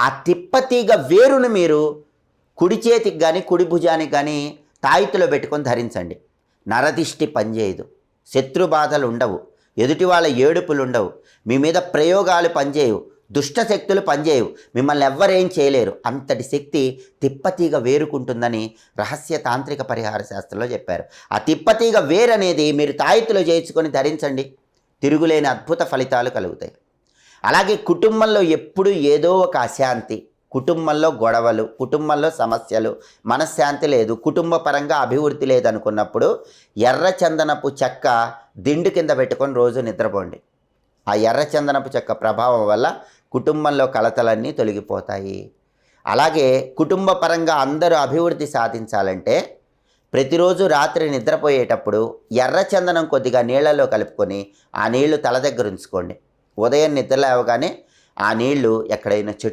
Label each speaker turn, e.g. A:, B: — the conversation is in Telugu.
A: ఆ తిప్పతీగ వేరును మీరు కుడి చేతికి కానీ కుడి భుజానికి కానీ తాయితులో పెట్టుకొని ధరించండి. నరదిష్టి పనిచేయదు, శత్రు బాధలు ఉండవు, ఎదుటి వాళ్ళ ఏడుపులు ఉండవు, మీ మీద ప్రయోగాలు పనిచేయవు, దుష్ట శక్తులు పనిచేయవు, మిమ్మల్ని ఎవ్వరేం చేయలేరు. అంతటి శక్తి తిప్పతీగ వేరుకుంటుందని రహస్య తాంత్రిక పరిహార శాస్త్రంలో చెప్పారు. ఆ తిప్పతీగ వేరు అనేది మీరు తాయితులో చేయించుకొని ధరించండి, తిరుగులేని అద్భుత ఫలితాలు కలుగుతాయి. అలాగే కుటుంబంలో ఎప్పుడూ ఏదో ఒక అశాంతి, కుటుంబంలో గొడవలు, కుటుంబంలో సమస్యలు, మనశ్శాంతి లేదు, కుటుంబ పరంగా అభివృద్ధి లేదనుకున్నప్పుడు ఎర్రచందనపు చెక్క దిండు కింద పెట్టుకొని రోజు నిద్రపోండి. ఆ ఎర్రచందనపు చెక్క ప్రభావం వల్ల కుటుంబంలో కలతలన్నీ తొలగిపోతాయి. అలాగే కుటుంబ పరంగా అందరూ అభివృద్ధి సాధించాలంటే ప్రతిరోజు రాత్రి నిద్రపోయేటప్పుడు ఎర్రచందనం కొద్దిగా నీళ్లలో కలుపుకొని ఆ నీళ్లు తల దగ్గర ఉంచుకోండి. ఉదయం నిద్ర లేవగానే ఆ నీళ్లు ఎక్కడైనా చెట్టు